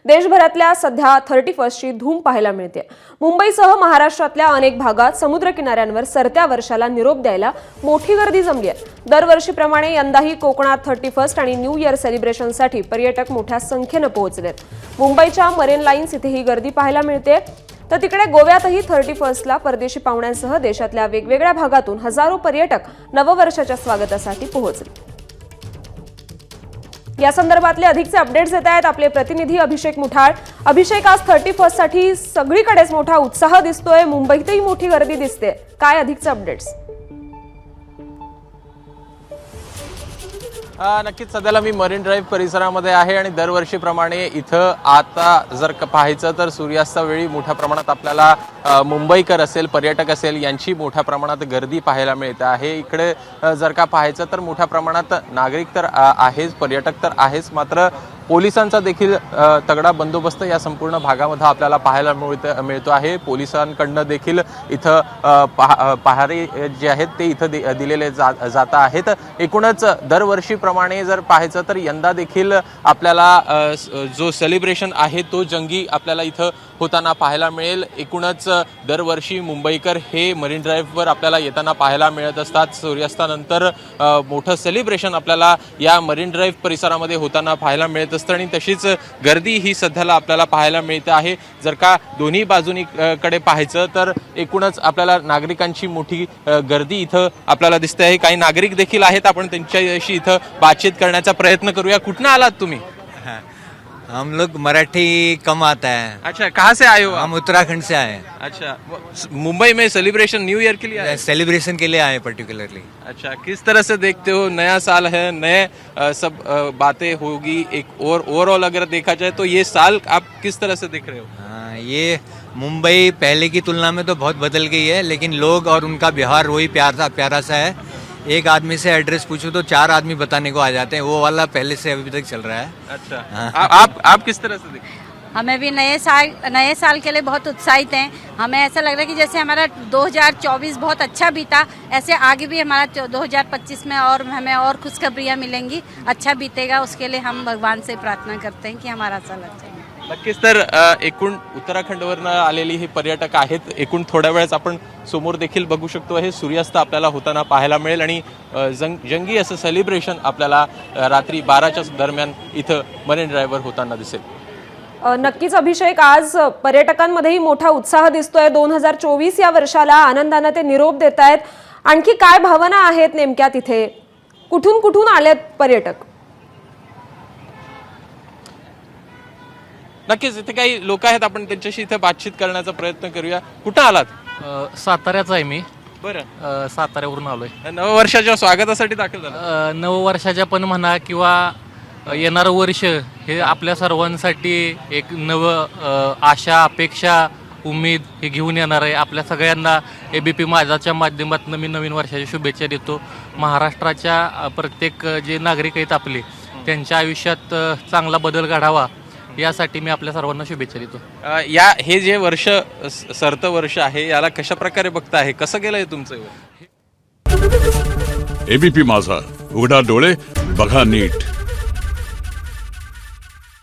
देशभरातल्या सध्या 31ची धूम पाहायला मिळते। मुंबईसह महाराष्ट्रातल्या अनेक भागात समुद्र किनाऱ्यांवर सरत्या वर्षाला निरोप द्यायला मोठी गर्दी जमली आहे। दरवर्षीप्रमाणे यंदाही कोकणात 31 आणि न्यू इयर सेलिब्रेशनसाठी पर्यटक मोठ्या संख्येने पोहोचलेत। मुंबईच्या मरीन लाईन्स इथे ही गर्दी पाहायला मिळते। तर तिकडे गोव्यातही 31ला परदेशी पाहुण्यांसह देशातल्या वेगवेगळ्या भागातून हजारो पर्यटक नववर्षाच्या स्वागतासाठी पोहोचले। या संदर्भातले अधिकचे अपडेट्स येत आहेत आपले प्रतिनिधी अभिषेक मुठाळ। अभिषेक, आज 31 साठी सगळीकडेच मोठा उत्साह दिसतोय, मुंबईतही मोठी गर्दी दिसते, काय अधिकचे अपडेट्स? नक्कीच सध्याला मी मरीन ड्राईव्ह परिसरामध्ये आहे आणि दरवर्षीप्रमाणे इथं आता जर पाहायचं तर सूर्यास्तावेळी मोठ्या प्रमाणात आपल्याला मुंबईकर असेल, पर्यटक असेल यांची मोठ्या प्रमाणात गर्दी पाहायला मिळते आहे। इकडे जर का पाहायचं तर मोठ्या प्रमाणात नागरिक तर आहेच, पर्यटक तर आहेच, मात्र पोलिसांचा देखील तगडा बंदोबस्त या संपूर्ण भागामध्ये आपल्याला पाहायला मिळतो आहे। पोलिसांकडनं देखील इथं पहारे जे आहेत ते इथं दिलेले जात आहेत। एकूणच दरवर्षीप्रमाणे जर पाहायचं तर यंदा देखील आपल्याला जो सेलिब्रेशन आहे तो जंगी आपल्याला इथं होताना पाहायला मिळेल। एकूणच दरवर्षी मुंबईकर हे मरीन ड्राईव्हवर आपल्याला येताना पाहायला मिळत असतात। सूर्यास्तानंतर मोठं सेलिब्रेशन आपल्याला या मरीन ड्राईव्ह परिसरामध्ये होताना पाहायला मिळत असतं आणि तशीच गर्दी ही सध्याला आपल्याला पाहायला मिळते आहे। जर का दोन्ही बाजूनी कडे पाहायचं तर एकूणच आपल्याला नागरिकांची मोठी गर्दी इथं आपल्याला दिसते आहे। काही नागरिक देखील आहेत, आपण त्यांच्याशी इथं बातचीत करण्याचा प्रयत्न करूया। कुठनं आलात तुम्ही? हम लोग मराठी कम आता है। अच्छा, कहाँ से आए हो? हम उत्तराखंड से आए। अच्छा, मुंबई में सेलिब्रेशन न्यू ईयर के लिए आए? सेलिब्रेशन के लिए आए पर्टिकुलरली। अच्छा, किस तरह से देखते हो? नया साल है, नए सब बातें होगी, एक और ओवरऑल अगर देखा जाए तो ये साल आप किस तरह से देख रहे हो? हाँ, ये मुंबई पहले की तुलना में तो बहुत बदल गई है, लेकिन लोग और उनका व्यवहार वही प्यारा सा है। एक आदमी से एड्रेस पूछो तो 4 आदमी बताने को आ जाते हैं, वो वाला पहले से अभी तक चल रहा है। अच्छा, हाँ। आप किस तरह से देखते? हमें भी नए साल के लिए बहुत उत्साहित हैं। हमें ऐसा लग रहा है कि जैसे हमारा 2024 बहुत अच्छा बीता, ऐसे आगे भी हमारा 2025 में और हमें और खुशखबरियाँ मिलेंगी, अच्छा बीतेगा। उसके लिए हम भगवान से प्रार्थना करते हैं कि हमारा साल अच्छा हो। नक्कीच तर एकूण उत्तराखंडवरनं आलेली हे पर्यटक आहेत। एकूण थोड्या वेळाच आपण समोर देखील बघू शकतो, हे सूर्यास्त आपल्याला होताना पाहायला मिळेल आणि जंगी असं सेलिब्रेशन आपल्याला रात्री 12च्या दरम्यान इथं मरीन ड्राईव्हवर होताना दिसेल। नक्कीच अभिषेक, आज पर्यटकांमध्येही मोठा उत्साह दिसतोय। 2024 या वर्षाला आनंदाने ते निरोप देत आहेत। आणखी काय भावना आहेत नेमक्या तिथे? कुठून कुठून आलेत पर्यटक? नक्कीच इथे काही लोक आहेत, आपण त्यांच्याशी इथे बातचीत करण्याचा प्रयत्न करूया। कुठं आलात? साताऱ्याचा आहे मी। बरं, साताऱ्यावरून आलोय। नववर्षाच्या स्वागतासाठी दाखल झाला? नववर्षाच्या पण म्हणा किंवा येणारं वर्ष हे आपल्या सर्वांसाठी एक आशा, अपेक्षा, उमेद हे घेऊन येणार आहे। आपल्या सगळ्यांना ABP माझाच्या माध्यमातून मी नवीन वर्षाच्या शुभेच्छा देतो। महाराष्ट्राच्या प्रत्येक जे नागरिक आहेत आपले, त्यांच्या आयुष्यात चांगला बदल घडावा यासाठी मी आपल्या सर्वांना शुभेच्छा देतो। हे जे वर्ष सरतं वर्ष आहे याला कशा प्रकारे बघता आहे? कसं गेलंय तुमचं? ABP माझा, उघडा डोळे बघा नीट।